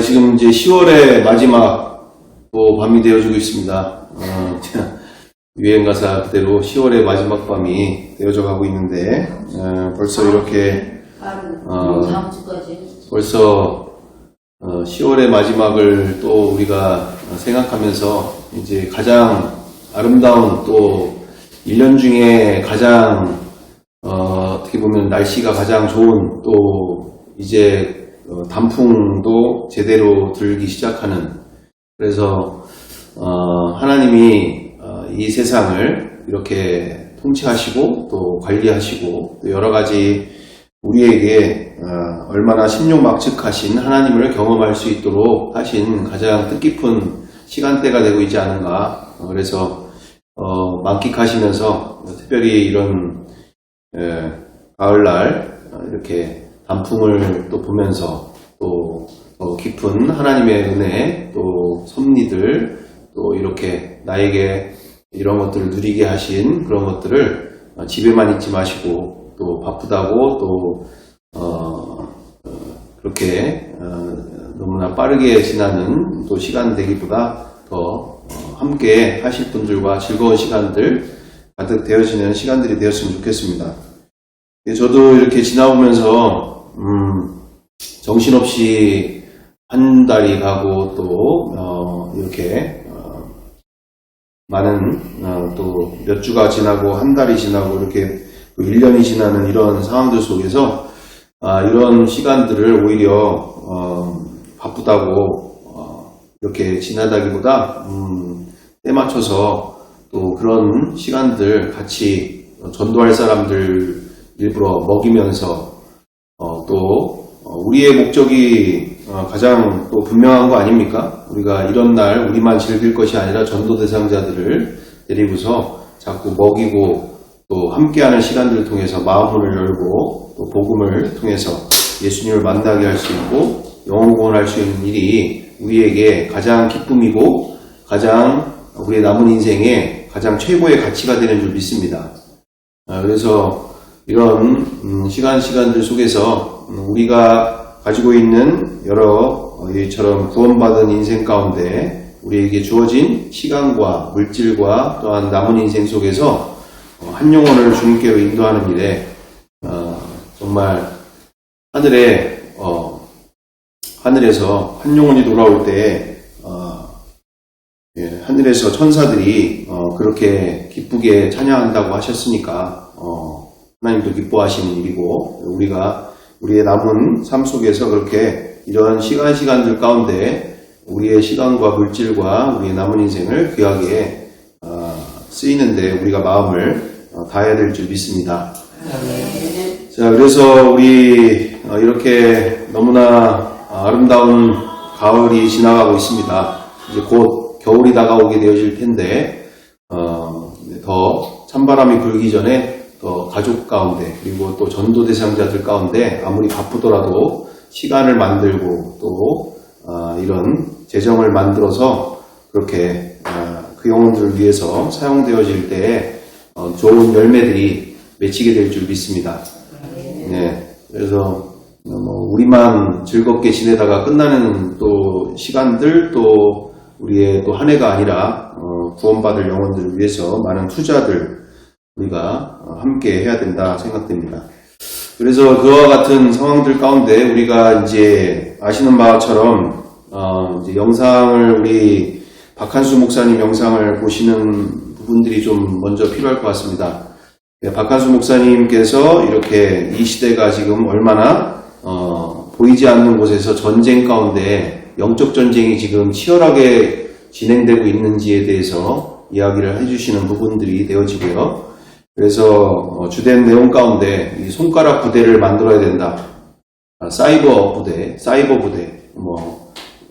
지금 이제 10월의 마지막 또 밤이 되어지고 있습니다. 유행가사 그대로 10월의 마지막 밤이 되어져 가고 있는데, 벌써 이렇게, 벌써 10월의 마지막을 또 우리가 생각하면서 이제 가장 아름다운 또 1년 중에 가장 어떻게 보면 날씨가 가장 좋은 또 이제 단풍도 제대로 들기 시작하는, 그래서 하나님이 이 세상을 이렇게 통치하시고 또 관리하시고 또 여러 가지 우리에게 얼마나 심령막측하신 하나님을 경험할 수 있도록 하신 가장 뜻깊은 시간대가 되고 있지 않은가. 그래서 만끽하시면서 특별히 이런 가을날 이렇게 단풍을 또 보면서 또 깊은 하나님의 은혜, 또 섭리들, 또 이렇게 나에게 이런 것들을 누리게 하신 그런 것들을 집에만 있지 마시고 또 바쁘다고 또 그렇게 너무나 빠르게 지나는 또 시간 되기보다 더 함께 하실 분들과 즐거운 시간들 가득 되어지는 시간들이 되었으면 좋겠습니다. 저도 이렇게 지나오면서 정신없이 한 달이 가고 또 이렇게 많은 또 몇 주가 지나고 한 달이 지나고 이렇게 1년이 지나는 이런 상황들 속에서 이런 시간들을 오히려 바쁘다고 이렇게 지나다기보다 때 맞춰서 또 그런 시간들 같이 전도할 사람들 일부러 먹이면서 또 우리의 목적이 가장 또 분명한 거 아닙니까? 우리가 이런 날 우리만 즐길 것이 아니라 전도 대상자들을 데리고서 자꾸 먹이고 또 함께하는 시간들을 통해서 마음문을 열고 또 복음을 통해서 예수님을 만나게 할 수 있고 영혼 구원할 수 있는 일이 우리에게 가장 기쁨이고 가장 우리의 남은 인생에 가장 최고의 가치가 되는 줄 믿습니다. 그래서 이런 시간들 속에서 우리가 가지고 있는 여러 이처럼 구원받은 인생 가운데 우리에게 주어진 시간과 물질과 또한 남은 인생 속에서 한 영혼을 주님께로 인도하는 일에 정말 하늘에서 한 영혼이 돌아올 때 하늘에서 천사들이 그렇게 기쁘게 찬양한다고 하셨으니까 하나님도 기뻐하시는 일이고, 우리가 우리의 남은 삶 속에서 그렇게 이런 시간들 가운데 우리의 시간과 물질과 우리의 남은 인생을 귀하게 쓰이는데 우리가 마음을 다해야 될 줄 믿습니다. 자, 그래서 우리 이렇게 너무나 아름다운 가을이 지나가고 있습니다. 이제 곧 겨울이 다가오게 되어질 텐데 더 찬바람이 불기 전에 또 가족 가운데 그리고 또 전도 대상자들 가운데 아무리 바쁘더라도 시간을 만들고 또 이런 재정을 만들어서 그렇게 그 영혼들을 위해서 사용되어질 때에 좋은 열매들이 맺히게 될 줄 믿습니다. 네, 그래서 우리만 즐겁게 지내다가 끝나는 또 시간들 또 우리의 또 한 해가 아니라 구원받을 영혼들을 위해서 많은 투자들 우리가 함께 해야 된다 생각됩니다. 그래서 그와 같은 상황들 가운데 우리가 이제 아시는 바처럼 이제 영상을 우리 박한수 목사님 영상을 보시는 부분들이 좀 먼저 필요할 것 같습니다. 박한수 목사님께서 이렇게 이 시대가 지금 얼마나 보이지 않는 곳에서 전쟁 가운데 영적 전쟁이 지금 치열하게 진행되고 있는지에 대해서 이야기를 해주시는 부분들이 되어지고요. 그래서 주된 내용 가운데 이 손가락 부대를 만들어야 된다. 사이버 부대,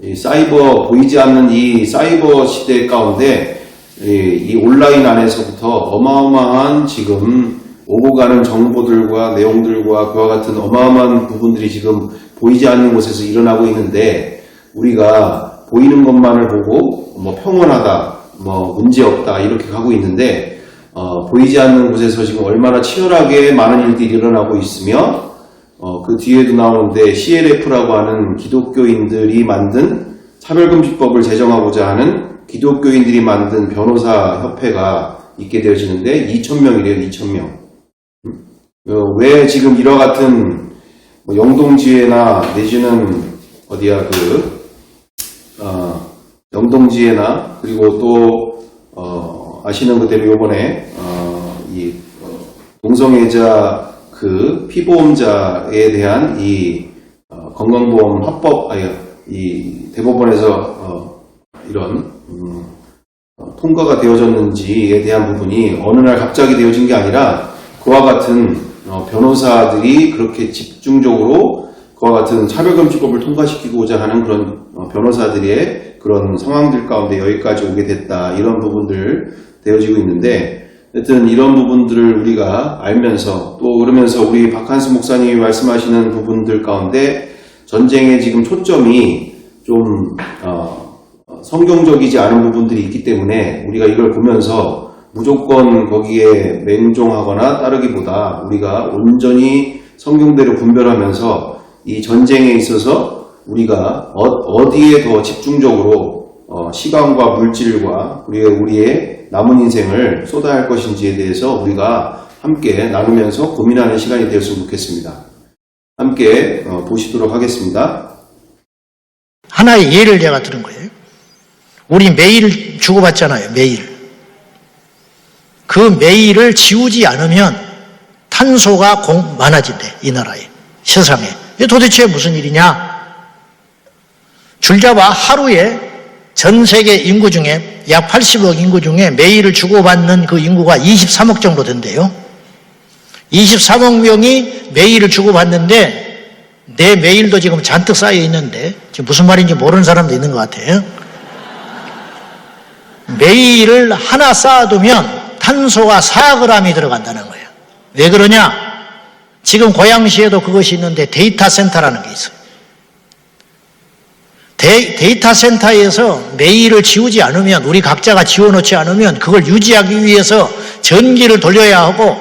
이 사이버 보이지 않는 이 사이버 시대 가운데 이 온라인 안에서부터 어마어마한 지금 오고 가는 정보들과 내용들과 그와 같은 어마어마한 부분들이 지금 보이지 않는 곳에서 일어나고 있는데 우리가 보이는 것만을 보고 평온하다, 문제 없다 이렇게 가고 있는데 보이지 않는 곳에서 지금 얼마나 치열하게 많은 일들이 일어나고 있으며 그 뒤에도 나오는데 CLF라고 하는 기독교인들이 만든 차별금지법을 제정하고자 하는 기독교인들이 만든 변호사 협회가 있게 되어지는데 2,000명이래요. 2,000명. 왜 지금 이와 같은 영동지회나 내지는 어디야 영동지회나 그리고 또 아시는 그대로 요번에 이 동성애자 그 피보험자에 대한 이 건강보험 합법 이 대법원에서 이런 통과가 되어졌는지에 대한 부분이 어느 날 갑자기 되어진 게 아니라 그와 같은 변호사들이 그렇게 집중적으로 그와 같은 차별금지법을 통과시키고자 하는 그런 변호사들의 그런 상황들 가운데 여기까지 오게 됐다. 이런 부분들 되어지고 있는데 하여튼 이런 부분들을 우리가 알면서 또 그러면서 우리 박한수 목사님이 말씀하시는 부분들 가운데 전쟁의 지금 초점이 좀 성경적이지 않은 부분들이 있기 때문에 우리가 이걸 보면서 무조건 거기에 맹종하거나 따르기보다 우리가 온전히 성경대로 분별하면서 이 전쟁에 있어서 우리가 어디에 더 집중적으로 시간과 물질과 우리의 남은 인생을 쏟아야 할 것인지에 대해서 우리가 함께 나누면서 고민하는 시간이 되었으면 좋겠습니다. 함께 보시도록 하겠습니다. 하나의 예를 제가 들은 거예요. 우리 메일 주고받잖아요. 메일. 그 메일을 지우지 않으면 탄소가 많아진대. 이 나라에. 세상에. 이게 도대체 무슨 일이냐? 줄잡아 하루에 전 세계 인구 중에 약 80억 인구 중에 메일을 주고받는 그 인구가 23억 정도 된대요. 23억 명이 메일을 주고받는데 내 메일도 지금 잔뜩 쌓여 있는데 지금 무슨 말인지 모르는 사람도 있는 것 같아요. 메일을 하나 쌓아두면 탄소가 4g이 들어간다는 거예요. 왜 그러냐? 지금 고양시에도 그것이 있는데 데이터 센터라는 게 있어요. 데이터 센터에서 메일을 지우지 않으면 우리 각자가 지워놓지 않으면 그걸 유지하기 위해서 전기를 돌려야 하고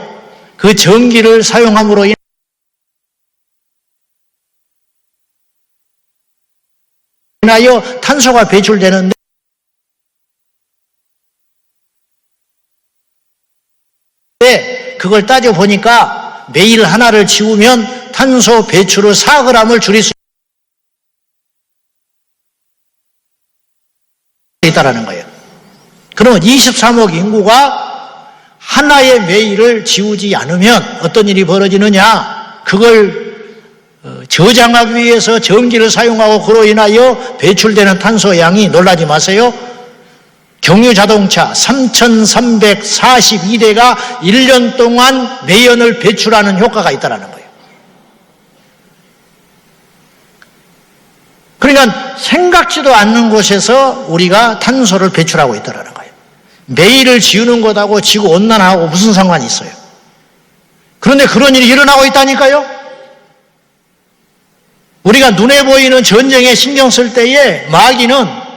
그 전기를 사용함으로 인하여 탄소가 배출되는데 그걸 따져보니까 메일 하나를 지우면 탄소 배출을 4g을 줄일 수 있다는 거예요. 그러면 23억 인구가 하나의 메일을 지우지 않으면 어떤 일이 벌어지느냐? 그걸 저장하기 위해서 전기를 사용하고 그로 인하여 배출되는 탄소 양이 놀라지 마세요. 경유 자동차 3,342대가 1년 동안 매연을 배출하는 효과가 있다는 거예요. 그러니까 생각지도 않는 곳에서 우리가 탄소를 배출하고 있다는 거예요. 매일을 지우는 것하고 지구온난화하고 무슨 상관이 있어요? 그런데 그런 일이 일어나고 있다니까요. 우리가 눈에 보이는 전쟁에 신경 쓸 때에 마귀는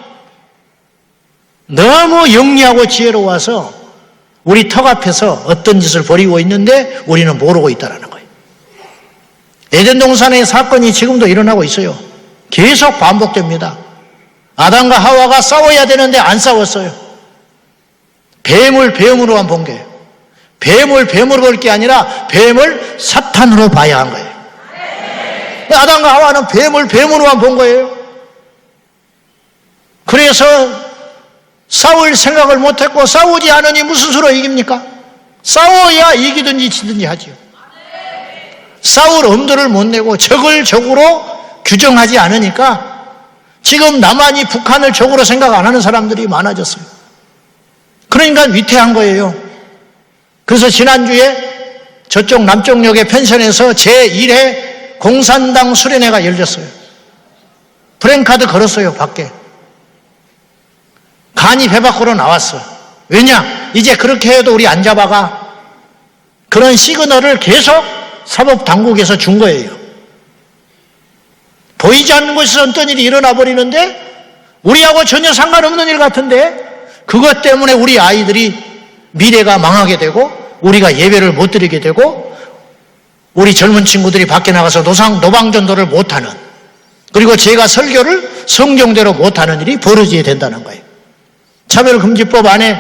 너무 영리하고 지혜로워서 우리 턱 앞에서 어떤 짓을 벌이고 있는데 우리는 모르고 있다는 거예요. 에덴 동산의 사건이 지금도 일어나고 있어요. 계속 반복됩니다. 아담과 하와가 싸워야 되는데 안 싸웠어요. 뱀을 뱀으로만 본 거예요. 뱀을 뱀으로 볼 게 아니라 뱀을 사탄으로 봐야 한 거예요. 아담과 하와는 뱀을 뱀으로만 본 거예요. 그래서 싸울 생각을 못했고 싸우지 않으니 무슨 수로 이깁니까? 싸워야 이기든지 지든지 하지요. 싸울 엄두를 못 내고 적을 적으로 규정하지 않으니까 지금 남한이 북한을 적으로 생각 안 하는 사람들이 많아졌어요. 그러니까 위태한 거예요. 그래서 지난주에 저쪽 남쪽역의 펜션에서 제1회 공산당 수련회가 열렸어요. 프랭카드 걸었어요, 밖에. 간이 배 밖으로 나왔어. 왜냐? 이제 그렇게 해도 우리 안 잡아가. 그런 시그널을 계속 사법당국에서 준 거예요. 보이지 않는 곳에서 어떤 일이 일어나 버리는데 우리하고 전혀 상관없는 일 같은데 그것 때문에 우리 아이들이 미래가 망하게 되고 우리가 예배를 못 드리게 되고 우리 젊은 친구들이 밖에 나가서 노방전도를 못하는, 그리고 제가 설교를 성경대로 못하는 일이 벌어져야 된다는 거예요. 차별금지법 안에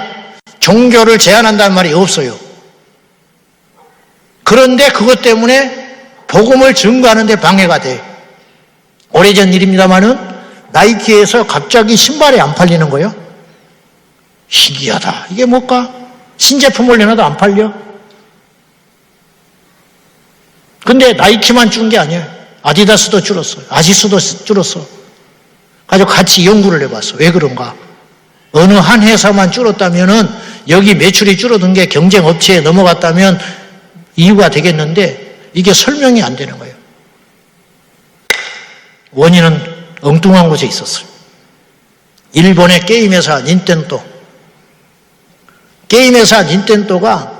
종교를 제한한다는 말이 없어요. 그런데 그것 때문에 복음을 증거하는 데 방해가 돼. 오래전 일입니다마는 나이키에서 갑자기 신발이 안 팔리는 거예요. 신기하다. 이게 뭘까? 신제품을 내놔도 안 팔려. 근데 나이키만 준 게 아니에요. 아디다스도 줄었어요. 아시스도 줄었어. 가지고 같이 연구를 해봤어. 왜 그런가? 어느 한 회사만 줄었다면은 여기 매출이 줄어든 게 경쟁 업체에 넘어갔다면 이유가 되겠는데 이게 설명이 안 되는 거예요. 원인은 엉뚱한 곳에 있었어요. 일본의 게임 회사 닌텐도. 게임 회사 닌텐도가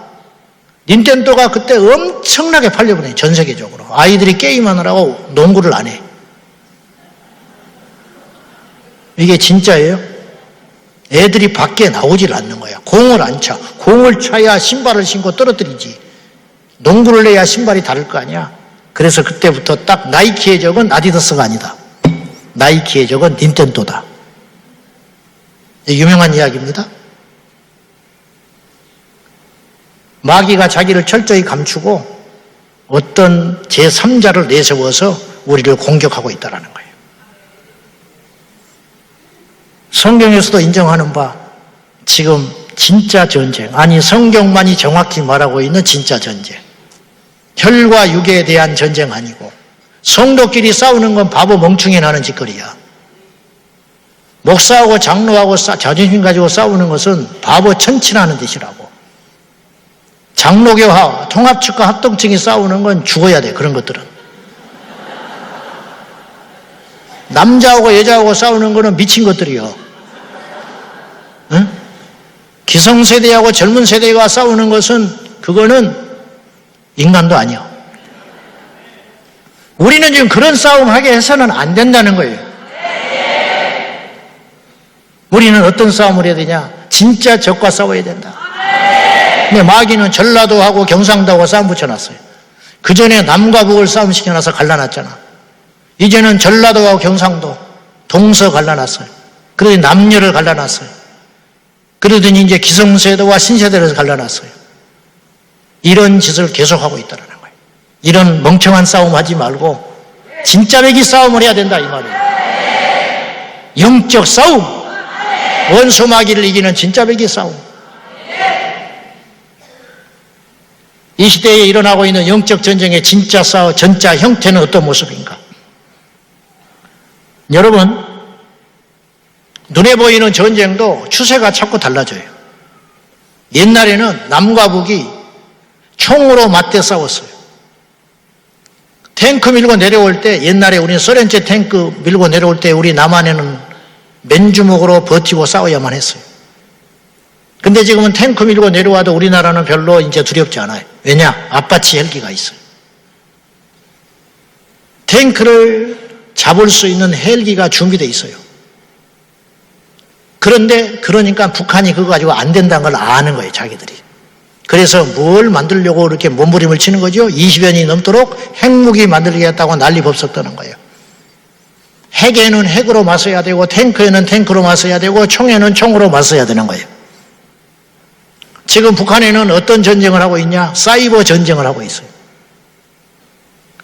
그때 엄청나게 팔려버려요. 전 세계적으로. 아이들이 게임하느라고 농구를 안 해. 이게 진짜예요? 애들이 밖에 나오질 않는 거야. 공을 안 차. 공을 차야 신발을 신고 떨어뜨리지. 농구를 해야 신발이 다를 거 아니야. 그래서 그때부터 딱 나이키의 적은 아디다스가 아니다. 나이키의 적은 닌텐도다. 유명한 이야기입니다. 마귀가 자기를 철저히 감추고 어떤 제3자를 내세워서 우리를 공격하고 있다는 거예요. 성경에서도 인정하는 바 지금 진짜 전쟁, 아니 성경만이 정확히 말하고 있는 진짜 전쟁, 혈과 육에 대한 전쟁 아니고 성도끼리 싸우는 건 바보 멍충이 나는 짓거리야. 목사하고 장로하고 자존심 가지고 싸우는 것은 바보 천치라는 뜻이라고. 장로교와 통합측과 합동층이 싸우는 건 죽어야 돼. 그런 것들은. 남자하고 여자하고 싸우는 거는 미친 것들이요. 응? 기성세대하고 젊은 세대가 싸우는 것은 그거는 인간도 아니야. 우리는 지금 그런 싸움 하게 해서는 안 된다는 거예요. 우리는 어떤 싸움을 해야 되냐? 진짜 적과 싸워야 된다. 근데 마귀는 전라도하고 경상도하고 싸움 붙여놨어요. 그 전에 남과 북을 싸움 시켜놔서 갈라놨잖아. 이제는 전라도하고 경상도 동서 갈라놨어요. 그러더니 남녀를 갈라놨어요. 그러더니 이제 기성세대와 신세대를 갈라놨어요. 이런 짓을 계속하고 있다는 거예요. 이런 멍청한 싸움 하지 말고 진짜 배기 싸움을 해야 된다 이 말이에요. 영적 싸움, 원수 마귀를 이기는 진짜 배기 싸움. 이 시대에 일어나고 있는 영적 전쟁의 진짜 전자 형태는 어떤 모습인가? 여러분, 눈에 보이는 전쟁도 추세가 자꾸 달라져요. 옛날에는 남과 북이 총으로 맞대 싸웠어요. 탱크 밀고 내려올 때, 옛날에 우리는 소련제 탱크 밀고 내려올 때 우리 남한에는 맨주먹으로 버티고 싸워야만 했어요. 근데 지금은 탱크 밀고 내려와도 우리나라는 별로 이제 두렵지 않아요. 왜냐? 아파치 헬기가 있어요. 탱크를 잡을 수 있는 헬기가 준비되어 있어요. 그런데 그러니까 북한이 그거 가지고 안 된다는 걸 아는 거예요, 자기들이. 그래서 뭘 만들려고 이렇게 몸부림을 치는 거죠? 20년이 넘도록 핵무기 만들겠다고 난리 법석 떠는 거예요. 핵에는 핵으로 맞서야 되고 탱크에는 탱크로 맞서야 되고 총에는 총으로 맞서야 되는 거예요. 지금 북한에는 어떤 전쟁을 하고 있냐? 사이버 전쟁을 하고 있어요.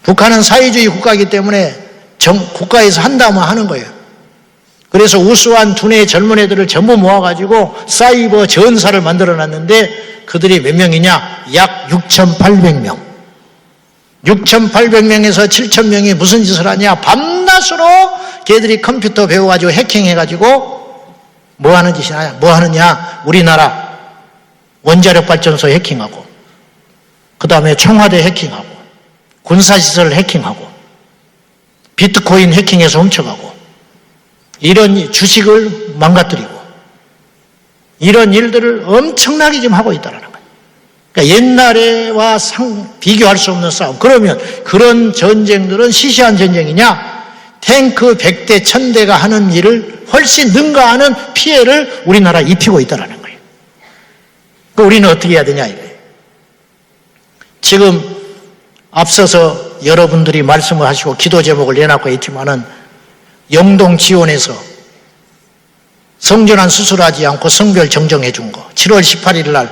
북한은 사회주의 국가이기 때문에 국가에서 한다면 하는 거예요. 그래서 우수한 두뇌 젊은 애들을 전부 모아가지고 사이버 전사를 만들어놨는데 그들이 몇 명이냐? 약 6,800명. 6,800명에서 7,000명이 무슨 짓을 하냐? 밤낮으로 걔들이 컴퓨터 배워가지고 해킹해가지고 뭐 하는 짓이냐? 뭐 하느냐? 우리나라 원자력 발전소 해킹하고, 그 다음에 청와대 해킹하고, 군사시설 해킹하고, 비트코인 해킹해서 훔쳐가고, 이런 주식을 망가뜨리고, 이런 일들을 엄청나게 지금 하고 있다는 거예요. 그러니까 옛날에와 비교할 수 없는 싸움. 그러면 그런 전쟁들은 시시한 전쟁이냐? 탱크 100대, 1000대가 하는 일을 훨씬 능가하는 피해를 우리나라에 입히고 있다는 거예요. 우리는 어떻게 해야 되냐 이거예요. 지금 앞서서 여러분들이 말씀을 하시고 기도 제목을 내놨고 있지만은 영동 지원에서 성전환 수술하지 않고 성별 정정해 준 거 7월 18일 날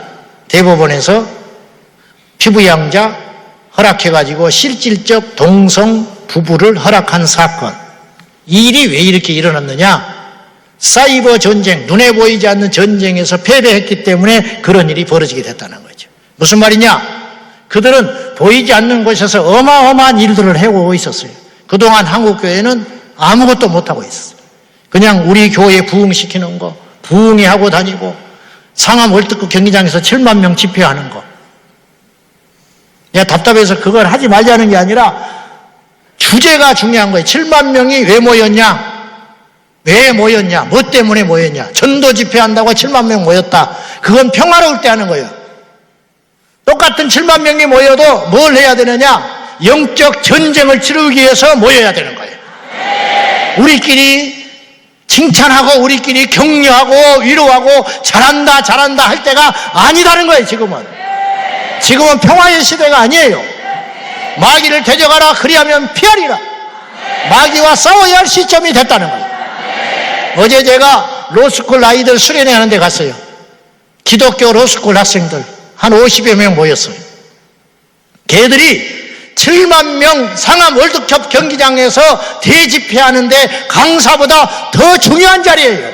대법원에서 피부양자 허락해가지고 실질적 동성 부부를 허락한 사건. 이 일이 왜 이렇게 일어났느냐? 사이버 전쟁, 눈에 보이지 않는 전쟁에서 패배했기 때문에 그런 일이 벌어지게 됐다는 거죠. 무슨 말이냐? 그들은 보이지 않는 곳에서 어마어마한 일들을 해오고 있었어요. 그동안 한국교회는 아무것도 못하고 있었어요. 그냥 우리 교회 부흥시키는 거, 부흥회하고 다니고 상암 월드컵 경기장에서 7만 명 집회하는 거. 내가 답답해서 그걸 하지 말자는 게 아니라 주제가 중요한 거예요. 7만 명이 왜 모였냐? 왜 모였냐? 뭐 때문에 모였냐? 전도 집회한다고 7만 명 모였다. 그건 평화로울 때 하는 거예요. 똑같은 7만 명이 모여도 뭘 해야 되느냐? 영적 전쟁을 치르기 위해서 모여야 되는 거예요. 우리끼리 칭찬하고 우리끼리 격려하고 위로하고 잘한다 잘한다 할 때가 아니다는 거예요. 지금은 평화의 시대가 아니에요. 마귀를 대적하라 그리하면 피하리라. 마귀와 싸워야 할 시점이 됐다는 거예요. 어제 제가 로스쿨 아이들 수련회 하는 데 갔어요. 기독교 로스쿨 학생들 한 50여 명 모였어요. 걔들이 7만 명 상암 월드컵 경기장에서 대집회하는데 강사보다 더 중요한 자리예요.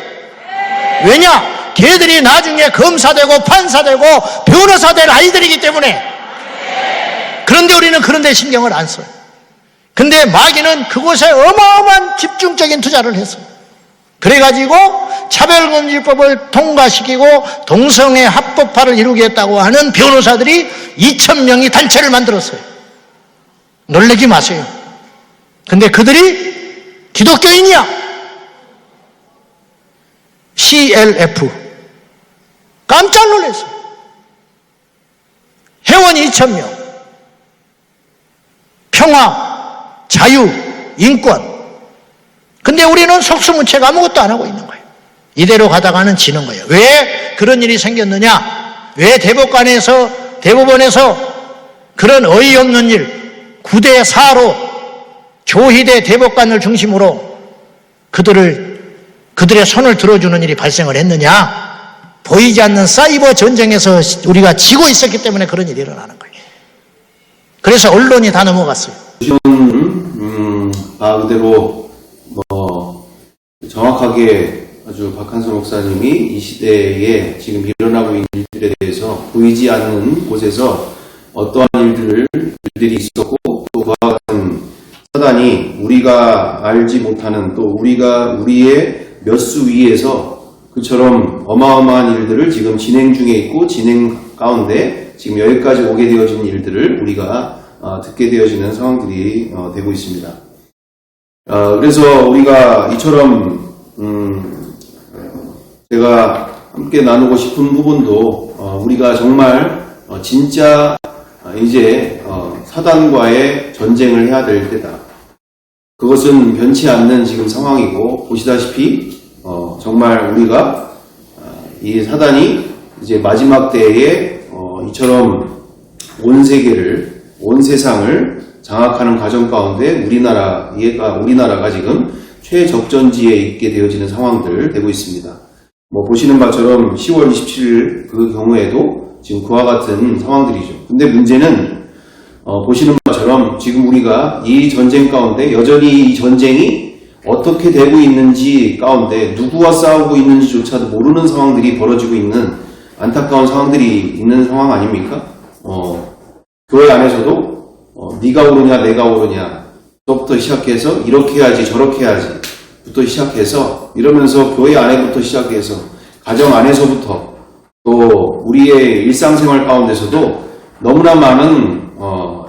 왜냐? 걔들이 나중에 검사되고 판사되고 변호사 될 아이들이기 때문에. 그런데 우리는 그런 데 신경을 안 써요. 근데 마귀는 그곳에 어마어마한 집중적인 투자를 했어요. 그래가지고 차별금지법을 통과시키고 동성애 합법화를 이루겠다고 하는 변호사들이 2,000명이 단체를 만들었어요. 놀라지 마세요. 근데 그들이 기독교인이야. CLF. 깜짝 놀랐어요. 회원이 2,000명. 평화, 자유, 인권. 근데 우리는 속수무책 아무것도 안 하고 있는 거예요. 이대로 가다가는 지는 거예요. 왜 그런 일이 생겼느냐? 왜 대법원에서 그런 어이없는 일, 9대4로 조희대 대법관을 중심으로 그들의 손을 들어주는 일이 발생을 했느냐? 보이지 않는 사이버 전쟁에서 우리가 지고 있었기 때문에 그런 일이 일어나는 거예요. 그래서 언론이 다 넘어갔어요. 그대로 정확하게 아주 박한선 목사님이 이 시대에 지금 일어나고 있는 일들에 대해서 보이지 않는 곳에서 어떠한 일들이 있었고 또 그와 같은 사단이 우리가 알지 못하는 또 우리의 몇 수 위에서 그처럼 어마어마한 일들을 지금 진행 중에 있고 진행 가운데 지금 여기까지 오게 되어진 일들을 우리가 듣게 되어지는 상황들이 되고 있습니다. 그래서 우리가 이처럼 제가 함께 나누고 싶은 부분도 우리가 정말 진짜 이제 사단과의 전쟁을 해야 될 때다. 그것은 변치 않는 지금 상황이고 보시다시피 정말 우리가 이 사단이 이제 마지막 때에 이처럼 온 세계를 온 세상을 장악하는 과정 가운데 우리나라가 지금 최적전지에 있게 되어지는 상황들 되고 있습니다. 보시는 바처럼 10월 27일 그 경우에도 지금 그와 같은 상황들이죠. 근데 문제는 보시는 바처럼 지금 우리가 이 전쟁 가운데 여전히 이 전쟁이 어떻게 되고 있는지 가운데 누구와 싸우고 있는지조차도 모르는 상황들이 벌어지고 있는 안타까운 상황들이 있는 상황 아닙니까? 교회 안에서도 네가 옳으냐 내가 옳으냐 부터 시작해서 이렇게 해야지 저렇게 해야지 부터 시작해서 이러면서 교회 안에부터 시작해서 가정 안에서부터 또 우리의 일상생활 가운데서도 너무나 많은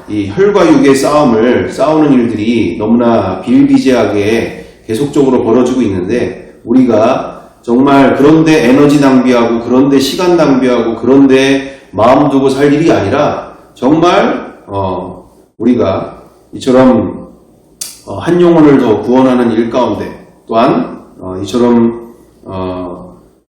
이 혈과 육의 싸우는 일들이 너무나 비일비재하게 계속적으로 벌어지고 있는데 우리가 정말 그런데 에너지 낭비하고 그런데 시간 낭비하고 그런데 마음 두고 살 일이 아니라 정말 우리가 이처럼 한 영혼을 더 구원하는 일 가운데 또한 이처럼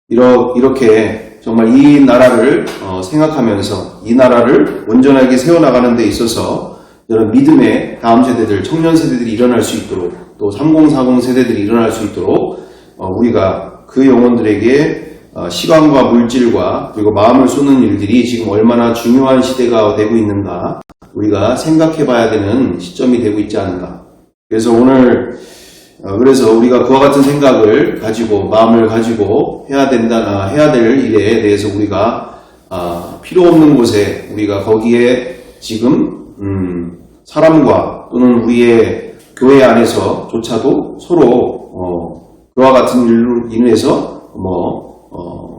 이렇게 정말 이 나라를 생각하면서 이 나라를 온전하게 세워나가는 데 있어서 이런 믿음의 다음 세대들, 청년 세대들이 일어날 수 있도록, 또 3040 세대들이 일어날 수 있도록 우리가 그 영혼들에게 시간과 물질과 그리고 마음을 쏟는 일들이 지금 얼마나 중요한 시대가 되고 있는가 우리가 생각해 봐야 되는 시점이 되고 있지 않은가. 그래서 오늘 그래서 우리가 그와 같은 생각을 가지고 마음을 가지고 해야 될 일에 대해서 우리가 필요 없는 곳에 우리가 거기에 지금 사람과 또는 우리의 교회 안에서조차도 서로 그와 같은 일로 인해서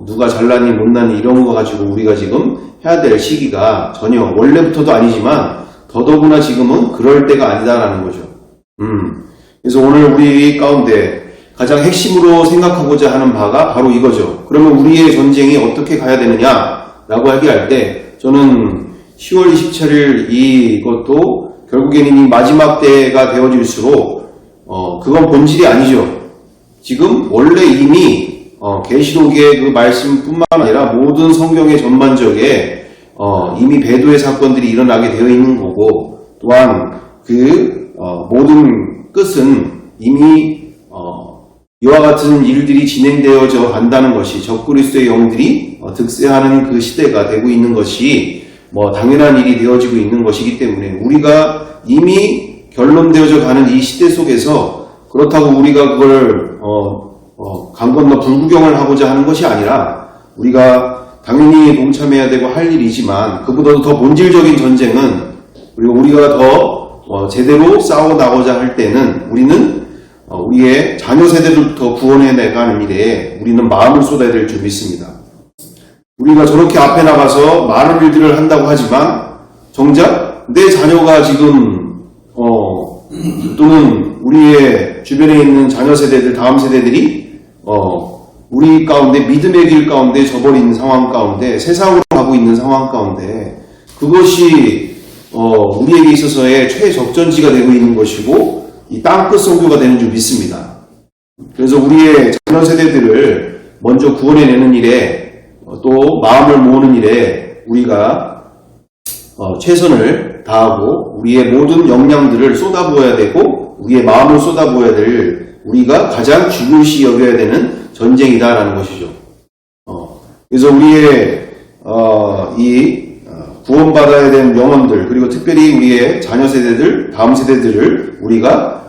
누가 잘나니 못나니 이런 거 가지고 우리가 지금 해야 될 시기가 전혀 원래부터도 아니지만 더더구나 지금은 그럴 때가 아니다라는 거죠. 그래서 오늘 우리 가운데 가장 핵심으로 생각하고자 하는 바가 바로 이거죠. 그러면 우리의 전쟁이 어떻게 가야 되느냐라고 얘기할 때 저는 10월 27일 이것도 결국에는 이 마지막 때가 되어질수록 그건 본질이 아니죠. 지금 원래 이미 계시록의 그 말씀뿐만 아니라 모든 성경의 전반적에 이미 배도의 사건들이 일어나게 되어 있는 거고 또한 그 모든 끝은 이미 이와 같은 일들이 진행되어져 간다는 것이 적그리스도의 영들이 득세하는 그 시대가 되고 있는 것이 당연한 일이 되어지고 있는 것이기 때문에 우리가 이미 결론되어져 가는 이 시대 속에서 그렇다고 우리가 그걸 강 건너 불구경을 하고자 하는 것이 아니라 우리가 당연히 동참해야 되고 할 일이지만 그보다도 더 본질적인 전쟁은 그리고 우리가 더 제대로 싸워나가고자 할 때는 우리는 우리의 자녀 세대들부터 구원해 나가는 일에 우리는 마음을 쏟아야 될 줄 믿습니다. 우리가 저렇게 앞에 나가서 많은 일들을 한다고 하지만 정작 내 자녀가 지금 또는 우리의 주변에 있는 자녀 세대들, 다음 세대들이 우리 가운데 믿음의 길 가운데 저버린 상황 가운데 세상으로 가고 있는 상황 가운데 그것이 우리에게 있어서의 최적전지가 되고 있는 것이고 이 땅끝 선교가 되는 줄 믿습니다. 그래서 우리의 자녀 세대들을 먼저 구원해내는 일에 또 마음을 모으는 일에 우리가 최선을 다하고 우리의 모든 역량들을 쏟아부어야 되고 우리의 마음을 쏟아부어야 될 우리가 가장 중요시 여겨야 되는 전쟁이다라는 것이죠. 그래서 우리의 이 구원받아야 되는 영혼들 그리고 특별히 우리의 자녀 세대들, 다음 세대들을 우리가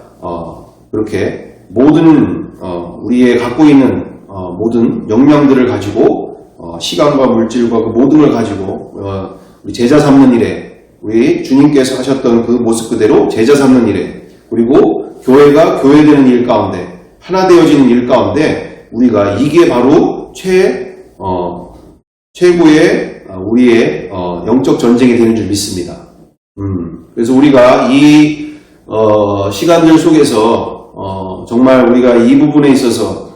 그렇게 모든 우리의 갖고 있는 모든 역량들을 가지고 시간과 물질과 그 모든 걸 가지고 우리 제자 삼는 일에 우리 주님께서 하셨던 그 모습 그대로 제자 삼는 일에 그리고 교회가 교회되는 일 가운데 하나 되어지는 일 가운데 우리가 이게 바로 최고의 우리의 영적 전쟁이 되는 줄 믿습니다. 그래서 우리가 이 시간들 속에서 정말 우리가 이 부분에 있어서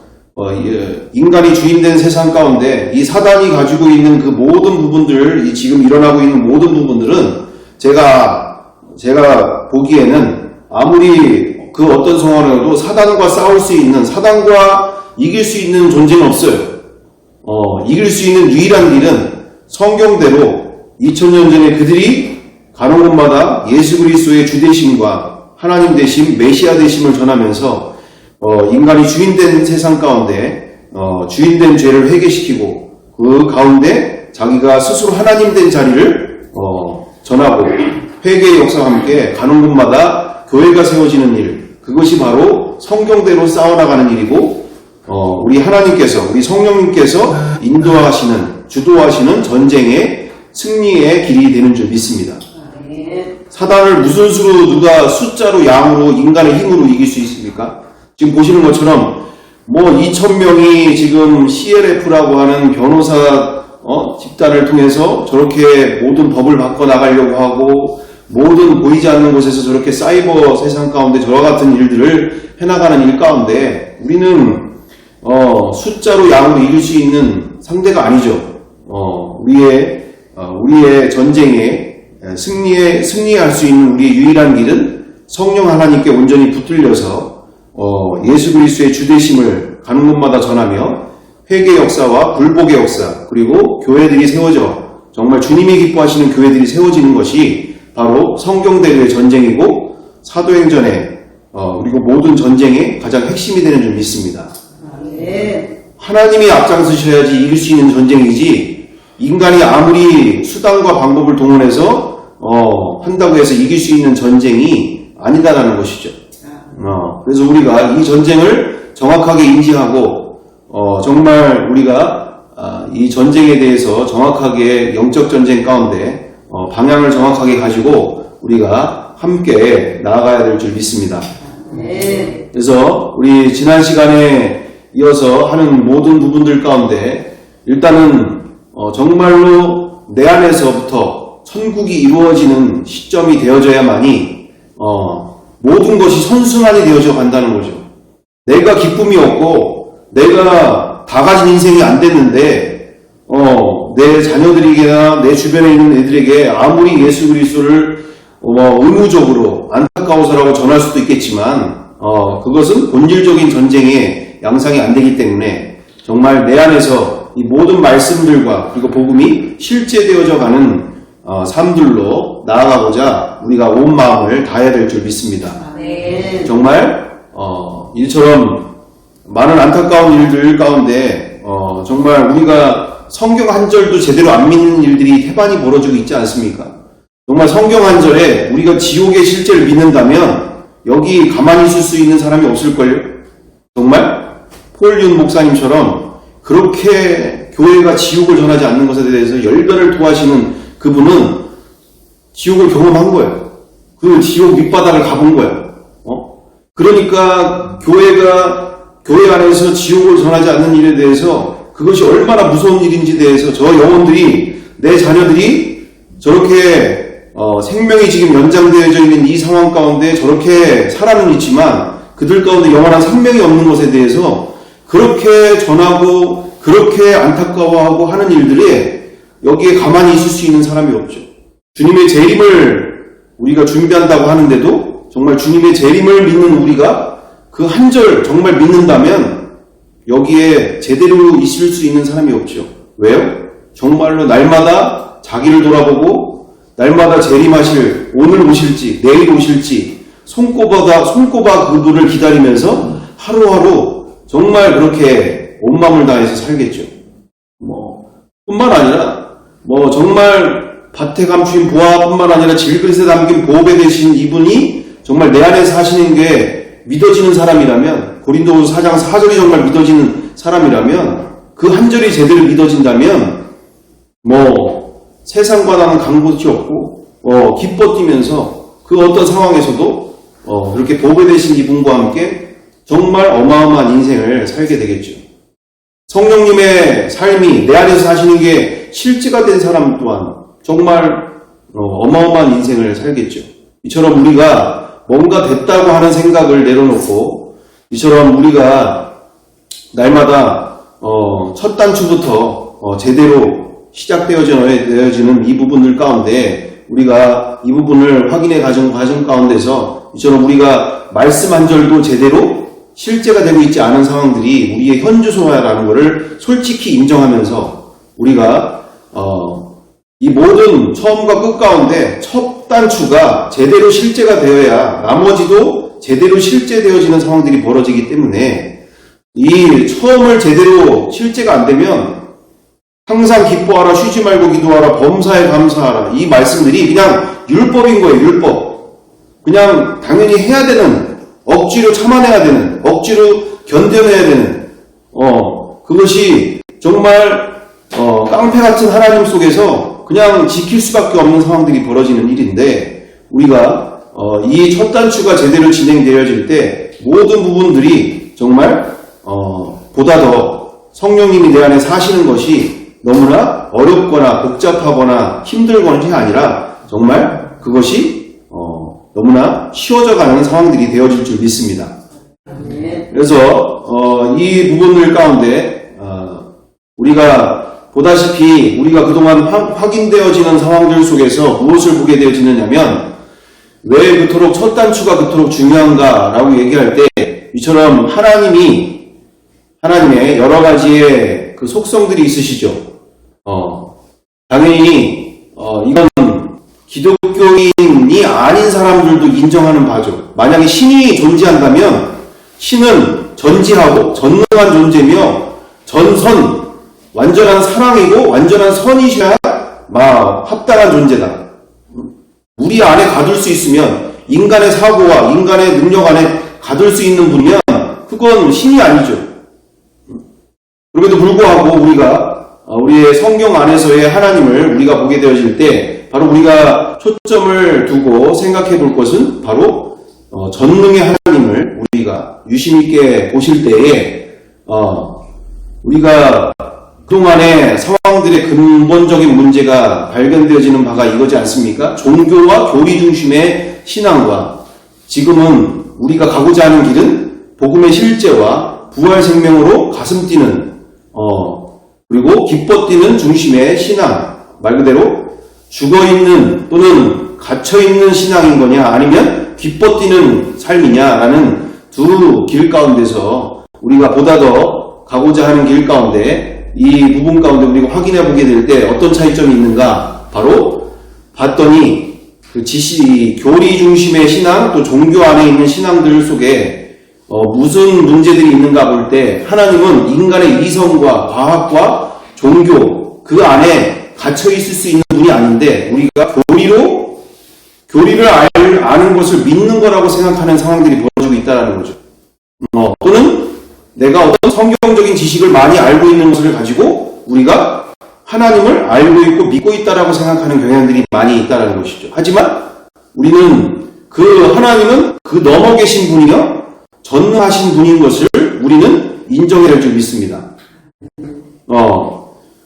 인간이 주인된 세상 가운데 이 사단이 가지고 있는 그 모든 부분들, 이 지금 일어나고 있는 모든 부분들은 제가 보기에는 아무리 그 어떤 상황에도 사단과 싸울 수 있는, 사단과 이길 수 있는 존재는 없어요. 이길 수 있는 유일한 길은 성경대로 2000년 전에 그들이 가는 곳마다 예수 그리스도의 주되심과 하나님 되심, 메시아 되심을 전하면서 인간이 주인된 세상 가운데 주인된 죄를 회개시키고 그 가운데 자기가 스스로 하나님 된 자리를 전하고 회개의 역사와 함께 가는 곳마다 교회가 세워지는 일, 그것이 바로 성경대로 싸워나가는 일이고 우리 하나님께서, 우리 성령님께서 인도하시는, 주도하시는 전쟁의 승리의 길이 되는 줄 믿습니다. 사단을 무슨 수로 누가 숫자로 양으로 인간의 힘으로 이길 수 있습니까? 지금 보시는 것처럼 2,000명이 지금 CLF라고 하는 변호사 집단을 통해서 저렇게 모든 법을 바꿔나가려고 하고 모든 보이지 않는 곳에서 저렇게 사이버 세상 가운데 저와 같은 일들을 해나가는 일 가운데 우리는 숫자로 양으로 이길 수 있는 상대가 아니죠. 우리의 전쟁에 승리할 수 있는 우리의 유일한 길은 성령 하나님께 온전히 붙들려서 예수 그리스도의 주되심을 가는 곳마다 전하며 회개 역사와 굴복의 역사 그리고 교회들이 세워져 정말 주님이 기뻐하시는 교회들이 세워지는 것이 바로 성경대로의 전쟁이고 사도행전의 그리고 모든 전쟁의 가장 핵심이 되는 줄 믿습니다. 하나님이 앞장서셔야지 이길 수 있는 전쟁이지 인간이 아무리 수단과 방법을 동원해서 한다고 해서 이길 수 있는 전쟁이 아니다라는 것이죠. 그래서 우리가 이 전쟁을 정확하게 인지하고 정말 우리가 이 전쟁에 대해서 정확하게 영적 전쟁 가운데 방향을 정확하게 가지고 우리가 함께 나아가야 될 줄 믿습니다. 그래서 우리 지난 시간에 이어서 하는 모든 부분들 가운데 일단은 정말로 내 안에서부터 천국이 이루어지는 시점이 되어져야만이 모든 것이 선순환이 되어져 간다는 거죠. 내가 기쁨이 없고 내가 다 가진 인생이 안 됐는데 내 자녀들에게나 내 주변에 있는 애들에게 아무리 예수 그리스도를 의무적으로 안타까워서라고 전할 수도 있겠지만 그것은 본질적인 전쟁의 양상이 안 되기 때문에 정말 내 안에서 이 모든 말씀들과 그리고 복음이 실제되어져 가는 삶들로 나아가고자 우리가 온 마음을 다해야 될 줄 믿습니다. 정말 이처럼 많은 안타까운 일들 가운데 정말 우리가 성경 한 절도 제대로 안 믿는 일들이 태반이 벌어지고 있지 않습니까? 정말 성경 한 절에 우리가 지옥의 실제를 믿는다면 여기 가만히 있을 수 있는 사람이 없을걸요? 정말 폴윤 목사님처럼 그렇게 교회가 지옥을 전하지 않는 것에 대해서 열변을 토하시는 그분은 지옥을 경험한 거예요. 그 지옥 밑바닥을 가본 거예요. 그러니까 교회 안에서 지옥을 전하지 않는 일에 대해서 그것이 얼마나 무서운 일인지 대해서 저 영혼들이 내 자녀들이 저렇게 생명이 지금 연장되어져 있는 이 상황 가운데 저렇게 살아는 있지만 그들 가운데 영원한 생명이 없는 것에 대해서 그렇게 전하고 그렇게 안타까워하고 하는 일들에 여기에 가만히 있을 수 있는 사람이 없죠. 주님의 재림을 우리가 준비한다고 하는데도 정말 주님의 재림을 믿는 우리가 그 한 절 정말 믿는다면 여기에 제대로 있을 수 있는 사람이 없죠. 왜요? 정말로 날마다 자기를 돌아보고 날마다 재림하실 오늘 오실지 내일 오실지 손꼽아 그분을 기다리면서 하루하루 정말 그렇게 온 마음을 다해서 살겠죠. 뿐만 아니라 정말 밭에 감추인 보화뿐만 아니라 질그릇에 담긴 보배 되신 이분이 정말 내 안에 사시는 게 믿어지는 사람이라면 고린도후서 4장 4절이 정말 믿어지는 사람이라면 그 한 절이 제대로 믿어진다면 세상과 나는 간 곳이 없고 기뻐 뛰면서 그 어떤 상황에서도 그렇게 보배 되신 이분과 함께 정말 어마어마한 인생을 살게 되겠죠. 성령님의 삶이 내 안에서 사시는 게 실제가 된 사람 또한 정말 어마어마한 인생을 살겠죠. 이처럼 우리가 뭔가 됐다고 하는 생각을 내려놓고 이처럼 우리가 날마다 첫 단추부터 제대로 시작되어지는 이 부분들 가운데 우리가 이 부분을 확인해 가는 과정 가운데서 이처럼 우리가 말씀 한 절도 제대로 실제가 되고 있지 않은 상황들이 우리의 현주소야라는 것을 솔직히 인정하면서 우리가 이 모든 처음과 끝 가운데 첫 단추가 제대로 실제가 되어야 나머지도 제대로 실제되어지는 상황들이 벌어지기 때문에 이 처음을 제대로 실제가 안 되면 항상 기뻐하라, 쉬지 말고 기도하라, 범사에 감사하라 이 말씀들이 그냥 율법인 거예요. 율법. 그냥 당연히 해야 되는, 억지로 참아내야 되는, 억지로 견뎌내야 되는 그것이 정말 깡패 같은 하나님 속에서 그냥 지킬 수밖에 없는 상황들이 벌어지는 일인데 우리가 이 첫 단추가 제대로 진행되어질 때 모든 부분들이 정말 보다 더 성령님이 내 안에 사시는 것이 너무나 어렵거나 복잡하거나 힘들거나 아니라 정말 그것이 너무나 쉬워져가는 상황들이 되어질 줄 믿습니다. 그래서 이 부분들 가운데 우리가 보다시피 우리가 그동안 확인되어지는 상황들 속에서 무엇을 보게 되어지느냐면 왜 그토록 첫 단추가 그토록 중요한가라고 얘기할 때 이처럼 하나님의 여러 가지의 그 속성들이 있으시죠. 당연히 이건 기독교인이 아닌 사람들도 인정하는 바죠. 만약에 신이 존재한다면 신은 전지하고 전능한 존재며 전선, 완전한 사랑이고 완전한 선이셔야 합당한 존재다. 우리 안에 가둘 수 있으면, 인간의 사고와 인간의 능력 안에 가둘 수 있는 분이면 그건 신이 아니죠. 그럼에도 불구하고 우리의 성경 안에서의 하나님을 우리가 보게 되어질 때 바로 우리가 초점을 두고 생각해 볼 것은 바로 전능의 하나님을 우리가 유심 있게 보실 때에 우리가 그동안의 상황들의 근본적인 문제가 발견되어지는 바가 이거지 않습니까? 종교와 교리 중심의 신앙과 지금은 우리가 가고자 하는 길은 복음의 실제와 부활 생명으로 가슴 뛰는 그리고 기뻐 뛰는 중심의 신앙, 말 그대로 죽어있는 또는 갇혀있는 신앙인 거냐 아니면 기뻐 뛰는 삶이냐라는 두 길 가운데서 우리가 보다 더 가고자 하는 길 가운데 이 부분 가운데 우리가 확인해 보게 될 때 어떤 차이점이 있는가? 바로 봤더니 그 교리 중심의 신앙 또 종교 안에 있는 신앙들 속에 무슨 문제들이 있는가 볼 때 하나님은 인간의 이성과 과학과 종교 그 안에 갇혀 있을 수 있는 분이 아닌데 우리가 교리를 아는 것을 믿는 거라고 생각하는 상황들이 벌어지고 있다는 거죠. 또는 내가 어떤 성경적인 지식을 많이 알고 있는 것을 가지고 우리가 하나님을 알고 있고 믿고 있다라고 생각하는 경향들이 많이 있다는 것이죠. 하지만 우리는 그 하나님은 그 넘어 계신 분이요 전능하신 분인 것을 우리는 인정해야 할 줄 믿습니다.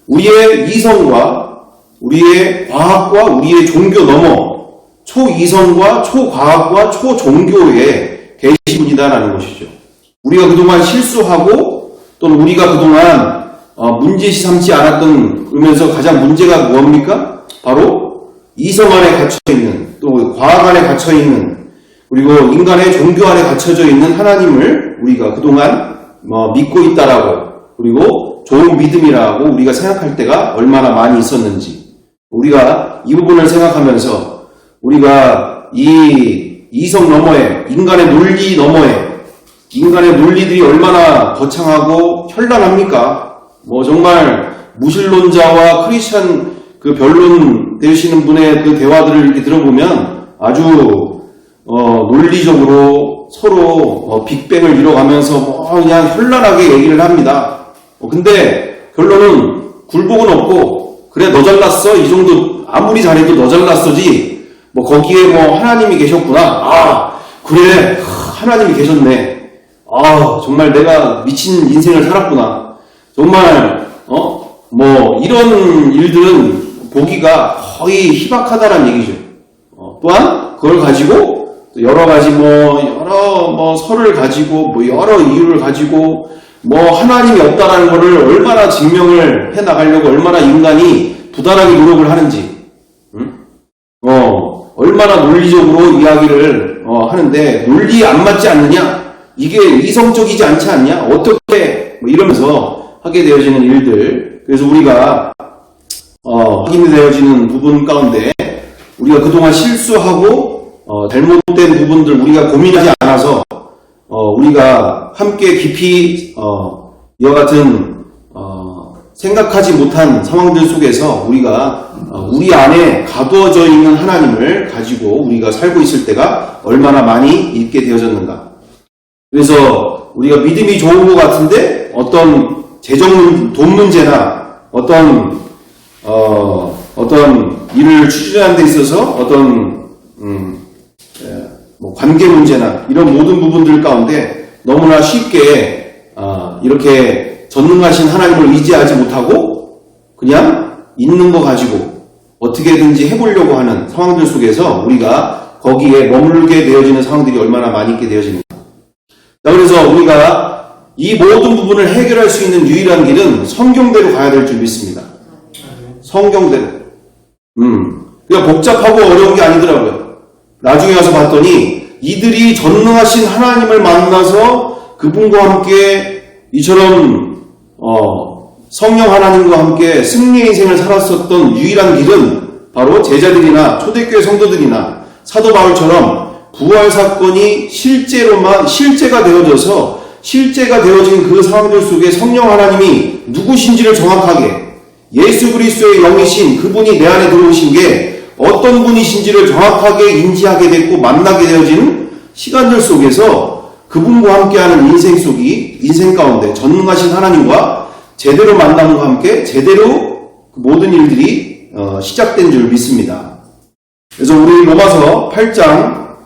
우리의 이성과 우리의 과학과 우리의 종교 넘어 초이성과 초과학과 초종교에 계신 분이다라는 것이죠. 우리가 그동안 실수하고 또는 우리가 그동안 문제시 삼지 않았던 그러면서 가장 문제가 뭡니까? 바로 이성 안에 갇혀있는 또 과학 안에 갇혀있는 그리고 인간의 종교 안에 갇혀져 있는 하나님을 우리가 그동안 믿고 있다라고 그리고 좋은 믿음이라고 우리가 생각할 때가 얼마나 많이 있었는지 우리가 이 부분을 생각하면서 우리가 이 이성 너머에 인간의 논리 너머에 인간의 논리들이 얼마나 거창하고 현란합니까? 정말 무신론자와 크리스찬 그 변론 되시는 분의 그 대화들을 이렇게 들어보면 아주 논리적으로 서로 빅뱅을 이뤄가면서 그냥 현란하게 얘기를 합니다. 근데 결론은 굴복은 없고 그래 너 잘났어 이 정도 아무리 잘해도 너 잘났어지 거기에 하나님이 계셨구나 그래 하나님이 계셨네 정말 내가 미친 인생을 살았구나 정말 이런 일들은 보기가 거의 희박하다는 얘기죠. 또한 그걸 가지고 여러 가지 여러 설을 가지고 여러 이유를 가지고 하나님이 없다라는 것을 얼마나 증명을 해 나가려고 얼마나 인간이 부단하게 노력을 하는지 얼마나 논리적으로 이야기를 하는데 논리에 안 맞지 않느냐? 이게 이성적이지 않지 않냐? 어떻게 이러면서 하게 되어지는 일들. 그래서 우리가 확인이 되어지는 부분 가운데 우리가 그동안 실수하고 잘못된 부분들 우리가 고민하지 않아서 우리가 함께 깊이 이와 같은 생각하지 못한 상황들 속에서 우리가 우리 안에 가두어져 있는 하나님을 가지고 우리가 살고 있을 때가 얼마나 많이 있게 되어졌는가. 그래서 우리가 믿음이 좋은 것 같은데 어떤 돈 문제나 어떤 일을 추진하는 데 있어서 어떤 관계 문제나 이런 모든 부분들 가운데 너무나 쉽게 이렇게 전능하신 하나님을 의지하지 못하고 그냥 있는 거 가지고 어떻게든지 해보려고 하는 상황들 속에서 우리가 거기에 머물게 되어지는 상황들이 얼마나 많이 있게 되어집니다. 자, 그래서 우리가 이 모든 부분을 해결할 수 있는 유일한 길은 성경대로 가야 될 줄 믿습니다. 성경대로. 그냥 복잡하고 어려운 게 아니더라고요. 나중에 와서 봤더니 이들이 전능하신 하나님을 만나서 그분과 함께 이처럼 성령 하나님과 함께 승리의 인생을 살았었던 유일한 길은 바로 제자들이나 초대교회 성도들이나 사도 바울처럼 부활 사건이 실제가 되어져서 실제가 되어진 그 상황들 속에 성령 하나님이 누구신지를 정확하게 예수 그리스도의 영이신 그분이 내 안에 들어오신 게 어떤 분이신지를 정확하게 인지하게 됐고 만나게 되어진 시간들 속에서 그분과 함께하는 인생 가운데 전능하신 하나님과 제대로 만남과 함께 제대로 그 모든 일들이 시작된 줄 믿습니다. 그래서 우리 로마서 8장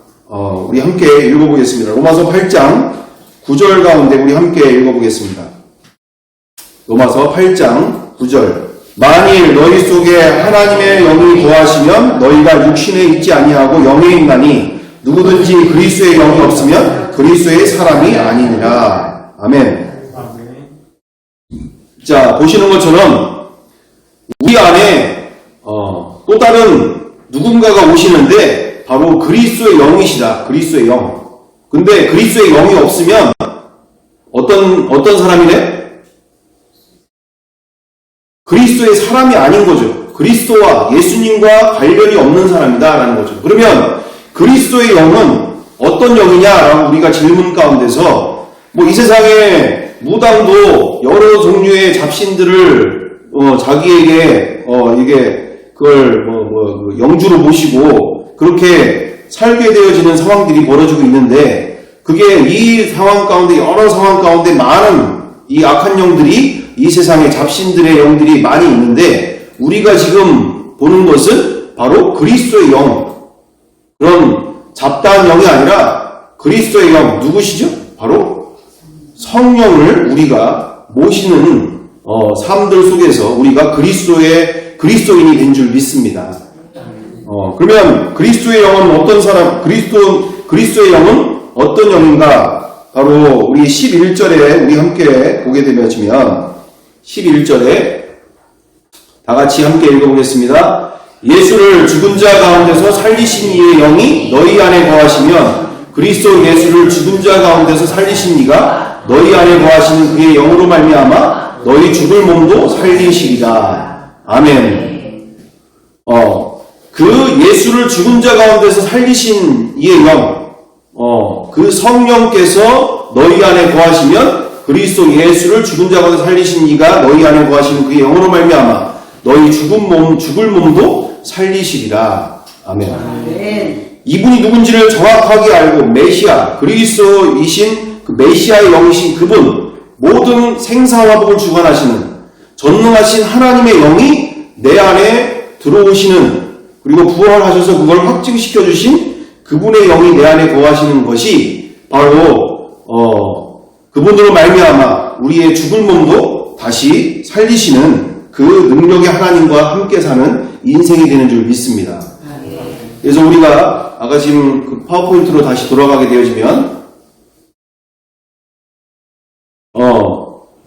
우리 함께 읽어보겠습니다. 로마서 8장 9절 가운데 우리 함께 읽어보겠습니다. 로마서 8장 9절 만일 너희 속에 하나님의 영이 거하시면 너희가 육신에 있지 아니하고 영에 있나니 누구든지 그리스도의 영이 없으면 그리스도의 사람이 아니니라. 아멘. 자, 보시는 것처럼 우리 안에 또 다른 누군가가 오시는데 바로 그리스도의 영이시다. 그리스도의 영. 근데 그리스도의 영이 없으면 어떤 사람이네? 그리스도의 사람이 아닌 거죠. 그리스도와 예수님과 관련이 없는 사람이다라는 거죠. 그러면 그리스도의 영은 어떤 영이냐라고 우리가 질문 가운데서 이 세상에 무당도 여러 종류의 잡신들을 자기에게 그걸 영주로 모시고 그렇게 살게 되어지는 상황들이 벌어지고 있는데 그게 이 상황 가운데 여러 상황 가운데 많은 이 악한 영들이 이 세상에 잡신들의 영들이 많이 있는데 우리가 지금 보는 것은 바로 그리스도의 영 그런 잡다한 영이 아니라 그리스도의 영 누구시죠? 바로 성령을 우리가 모시는 삶들 속에서 우리가 그리스도인이 된 줄 믿습니다. 그러면 그리스도의 영은 어떤 사람? 그리스도의 영은 어떤 영인가? 바로 우리 11절에 우리 함께 보게 되면 11절에 다 같이 함께 읽어보겠습니다. 예수를 죽은 자 가운데서 살리신 이의 영이 너희 안에 거하시면 그리스도 예수를 죽은 자 가운데서 살리신 이가 너희 안에 거하시는 그의 영으로 말미암아 너희 죽을 몸도 살리시리라. 아멘. 그 예수를 죽은 자 가운데서 살리신 이의 영, 그 성령께서 너희 안에 거하시면 그리스도 예수를 죽은 자 가운데 살리신 이가 너희 안에 거하시는 그의 영으로 말미암아 너희 죽을 몸도 살리시리라. 아멘. 아멘. 이분이 누군지를 정확하게 알고 메시아, 그리스도이신 그 메시아의 영이신 그분, 모든 생사화복을 주관하시는 전능하신 하나님의 영이 내 안에 들어오시는 그리고 부활하셔서 그걸 확증시켜 주신 그분의 영이 내 안에 거하시는 것이 바로 그분으로 말미암아 우리의 죽을 몸도 다시 살리시는 그 능력의 하나님과 함께 사는 인생이 되는 줄 믿습니다. 그래서 우리가 아까 지금 그 파워포인트로 다시 돌아가게 되어지면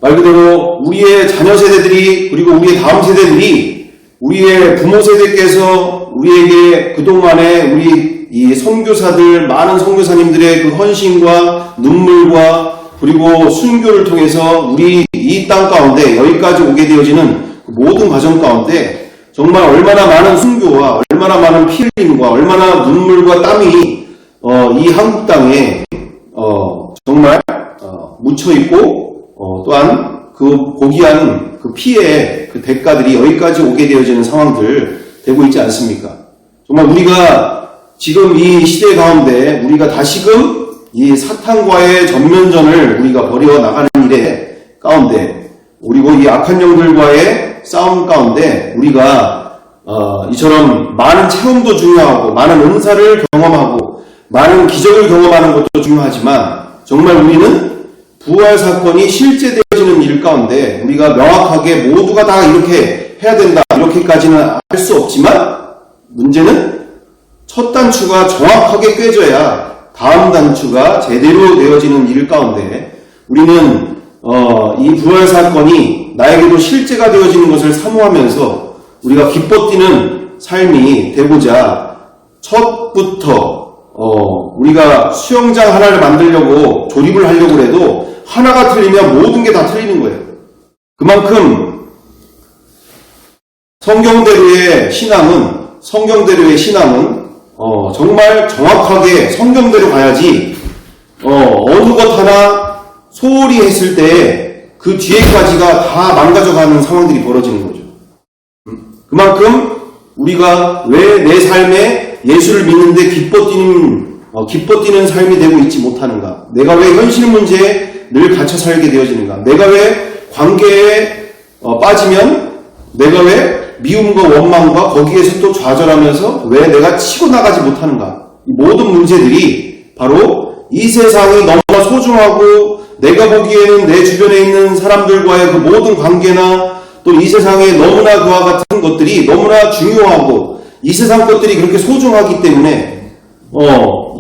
말 그대로 우리의 자녀 세대들이 그리고 우리의 다음 세대들이 우리의 부모 세대께서 우리에게 그동안에 우리 이 선교사들 많은 선교사님들의 그 헌신과 눈물과 그리고 순교를 통해서 우리 이 땅 가운데 여기까지 오게 되어지는 그 모든 과정 가운데 정말 얼마나 많은 순교와 얼마나 많은 피 흘림과 얼마나 눈물과 땀이 이 한국 땅에 정말 묻혀 있고 또한 그 고귀한 그 피의 그 대가들이 여기까지 오게 되어지는 상황들 되고 있지 않습니까? 정말 우리가 지금 이 시대 가운데 우리가 다시금 이 사탄과의 전면전을 우리가 벌여 나가는 일에 가운데 그리고 이 악한 영들과의 싸움 가운데 우리가 이처럼 많은 체험도 중요하고 많은 은사를 경험하고 많은 기적을 경험하는 것도 중요하지만 정말 우리는 부활 사건이 실제되어지는 일 가운데 우리가 명확하게 모두가 다 이렇게 해야 된다 이렇게까지는 할 수 없지만 문제는 첫 단추가 정확하게 꿰져야 다음 단추가 제대로 되어지는 일 가운데 우리는 이 부활 사건이 나에게도 실제가 되어지는 것을 사모하면서 우리가 기뻐 뛰는 삶이 되고자 첫부터 우리가 수영장 하나를 만들려고 조립을 하려고 해도 하나가 틀리면 모든 게 다 틀리는 거예요. 그만큼 성경대로의 신앙은 성경대로의 신앙은 정말 정확하게 성경대로 가야지 어느 것 하나 소홀히 했을 때 그 뒤에까지가 다 망가져가는 상황들이 벌어지는 거죠. 그만큼 우리가 왜 내 삶에 예수를 믿는데 기뻐 뛰는 삶이 되고 있지 못하는가? 내가 왜 현실 문제에 늘 갇혀 살게 되어지는가? 내가 왜 관계에 빠지면 내가 왜 미움과 원망과 거기에서 또 좌절하면서 왜 내가 치고 나가지 못하는가? 이 모든 문제들이 바로 이 세상이 너무나 소중하고 내가 보기에는 내 주변에 있는 사람들과의 그 모든 관계나 또 이 세상에 너무나 그와 같은 것들이 너무나 중요하고 이 세상 것들이 그렇게 소중하기 때문에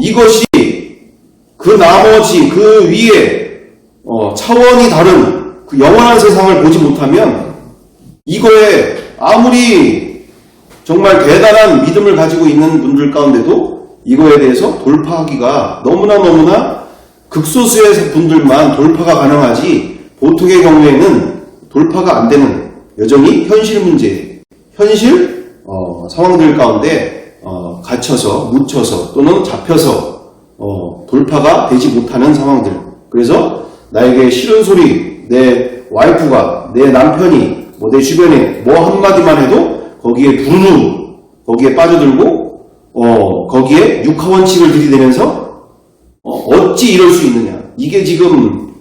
이것이 그 나머지 그 위에 차원이 다른 그 영원한 세상을 보지 못하면 이거에 아무리 정말 대단한 믿음을 가지고 있는 분들 가운데도 이거에 대해서 돌파하기가 너무나 극소수의 분들만 돌파가 가능하지 보통의 경우에는 돌파가 안 되는 여전히 현실 문제, 현실 상황들 가운데 갇혀서 묻혀서 또는 잡혀서 돌파가 되지 못하는 상황들. 그래서 나에게 싫은 소리, 내 와이프가, 내 남편이, 내 주변에 한마디만 해도 거기에 거기에 빠져들고 거기에 육하원칙을 들이대면서 어찌 이럴 수 있느냐. 이게 지금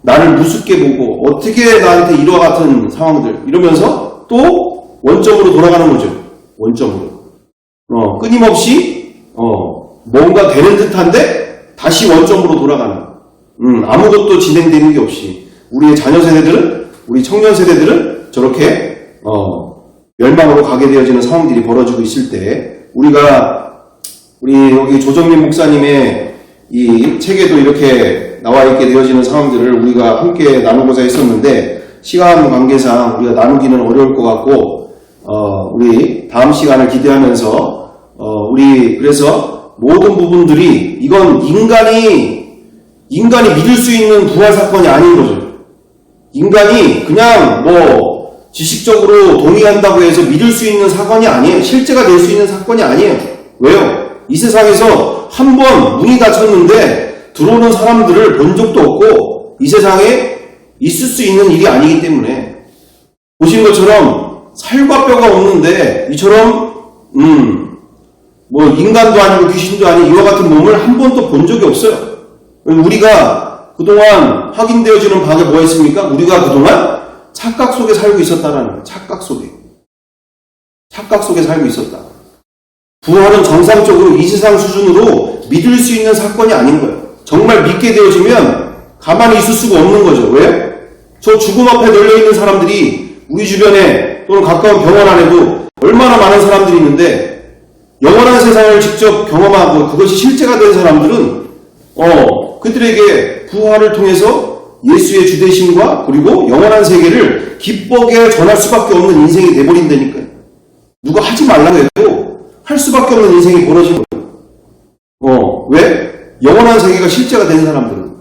나를 무섭게 보고 어떻게 나한테 이와 같은 상황들 이러면서 또 원점으로 돌아가는 거죠. 원점으로. 끊임없이 뭔가 되는 듯한데 다시 원점으로 돌아가는. 아무것도 진행되는 게 없이 우리의 자녀 세대들은, 우리 청년 세대들은 저렇게 멸망으로 가게 되어지는 상황들이 벌어지고 있을 때 우리 여기 조정민 목사님의 이 책에도 이렇게 나와 있게 되어지는 상황들을 우리가 함께 나누고자 했었는데 시간 관계상 우리가 나누기는 어려울 것 같고 우리 다음 시간을 기대하면서 그래서 모든 부분들이 이건 인간이 믿을 수 있는 부활 사건이 아닌 거죠. 인간이 그냥 지식적으로 동의한다고 해서 믿을 수 있는 사건이 아니에요. 실제가 될 수 있는 사건이 아니에요. 왜요? 이 세상에서 한 번 문이 닫혔는데 들어오는 사람들을 본 적도 없고 이 세상에 있을 수 있는 일이 아니기 때문에 보신 것처럼 살과 뼈가 없는데 이처럼 인간도 아니고 귀신도 아닌 이와 같은 몸을 한 번도 본 적이 없어요. 우리가 그동안 확인되어지는 바가 뭐였습니까? 우리가 그동안 착각 속에 살고 있었다라는 거예요. 착각 속에 살고 있었다. 부활은 정상적으로 이 세상 수준으로 믿을 수 있는 사건이 아닌 거예요. 정말 믿게 되어지면 가만히 있을 수가 없는 거죠. 왜? 저 죽음 앞에 널려있는 사람들이 우리 주변에 또는 가까운 병원 안에도 얼마나 많은 사람들이 있는데 영원한 세상을 직접 경험하고 그것이 실제가 된 사람들은 그들에게 부활을 통해서 예수의 주되심과 그리고 영원한 세계를 기쁘게 전할 수밖에 없는 인생이 돼버린다니까요. 누가 하지 말라고 해도 할 수밖에 없는 인생이 벌어지는 거예요. 왜? 영원한 세계가 실제가 된 사람들은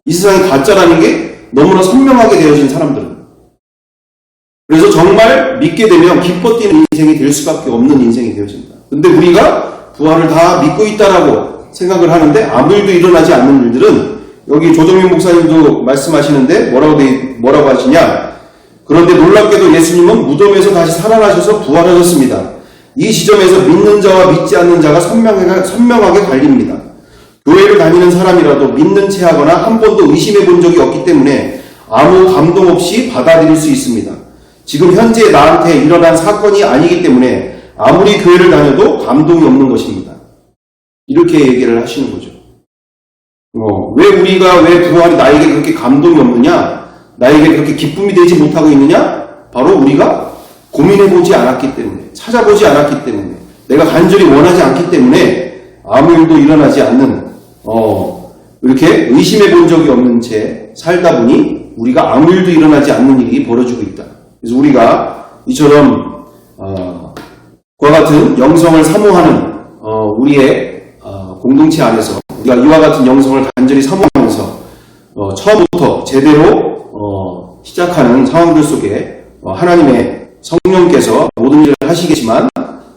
이 세상이 가짜라는 게 너무나 선명하게 되어진 사람들은 그래서 정말 믿게 되면 기뻐 뛰는 인생이 될 수밖에 없는 인생이 되어진다. 근데 우리가 부활을 다 믿고 있다라고 생각을 하는데 아무 일도 일어나지 않는 일들은 여기 조정민 목사님도 말씀하시는데 뭐라고 하시냐? 그런데 놀랍게도 예수님은 무덤에서 다시 살아나셔서 부활하셨습니다. 이 지점에서 믿는 자와 믿지 않는 자가 선명하게 갈립니다. 교회를 다니는 사람이라도 믿는 채 하거나 한 번도 의심해 본 적이 없기 때문에 아무 감동 없이 받아들일 수 있습니다. 지금 현재 나한테 일어난 사건이 아니기 때문에 아무리 교회를 다녀도 감동이 없는 것입니다. 이렇게 얘기를 하시는 거죠. 왜 부활이 나에게 그렇게 감동이 없느냐? 나에게 그렇게 기쁨이 되지 못하고 있느냐? 바로 우리가 고민해보지 않았기 때문에, 찾아보지 않았기 때문에, 내가 간절히 원하지 않기 때문에 아무 일도 일어나지 않는, 이렇게 의심해 본 적이 없는 채 살다 보니 우리가 아무 일도 일어나지 않는 일이 벌어지고 있다. 그래서 우리가 이처럼, 그와 같은 영성을 사모하는, 우리의, 공동체 안에서 우리가 이와 같은 영성을 간절히 사모하면서, 처음부터 제대로, 시작하는 상황들 속에, 하나님의 성령께서 모든 일을 하시겠지만,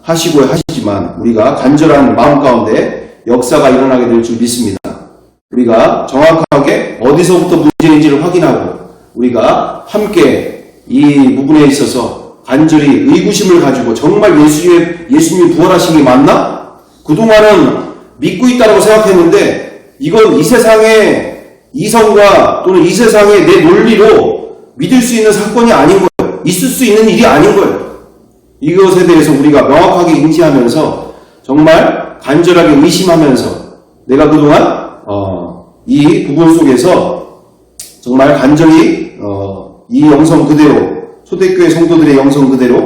하시고 하시지만 우리가 간절한 마음 가운데 역사가 일어나게 될 줄 믿습니다. 우리가 정확하게 어디서부터 문제인지를 확인하고 우리가 함께 이 부분에 있어서 간절히 의구심을 가지고 정말 예수님이 부활하신 게 맞나? 그동안은 믿고 있다고 생각했는데 이건 이 세상의 이성과 또는 이 세상의 내 논리로 믿을 수 있는 사건이 아닌 거예요. 있을 수 있는 일이 아닌 거예요. 이것에 대해서 우리가 명확하게 인지하면서 정말 간절하게 의심하면서 내가 그동안 이 부분 속에서 정말 간절히 이 영성 그대로 초대교회 성도들의 영성 그대로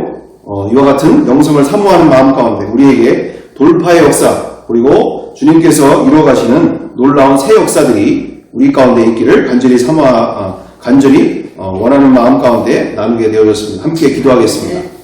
이와 같은 영성을 사모하는 마음 가운데 우리에게 돌파의 역사 그리고 주님께서 이루어가시는 놀라운 새 역사들이 우리 가운데 있기를 간절히 원하는 마음 가운데 나누게 되어졌습니다. 함께 기도하겠습니다.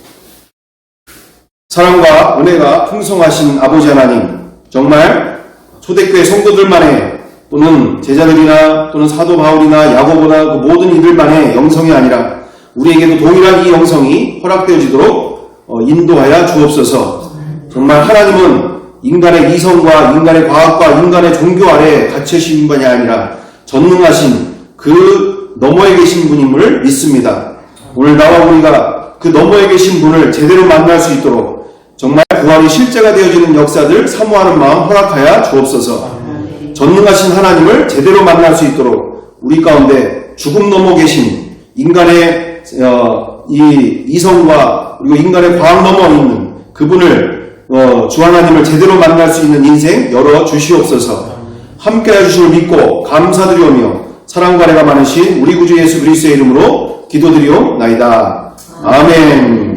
사랑과 은혜가 풍성하신 아버지 하나님, 정말 초대교회 성도들만의 또는 제자들이나 또는 사도 바울이나 야고보나 그 모든 이들만의 영성이 아니라 우리에게도 동일한 이 영성이 허락되어지도록 인도하여 주옵소서. 정말 하나님은 인간의 이성과 인간의 과학과 인간의 종교 아래 갇히신 분이 아니라 전능하신 그 너머에 계신 분임을 믿습니다. 오늘 나와 우리가 그 너머에 계신 분을 제대로 만날 수 있도록 정말 부활이 실제가 되어지는 역사들 사모하는 마음 허락하여 주옵소서. 전능하신 하나님을 제대로 만날 수 있도록 우리 가운데 죽음 넘어 계신 인간의 이 이성과 그리고 인간의 과학 넘어 있는 그분을 주 하나님을 제대로 만날 수 있는 인생 열어 주시옵소서. 함께해 주심을 믿고 감사드리오며 사랑과 은혜가 많으신 우리 구주 예수 그리스도의 이름으로 기도드리옵나이다. 아멘.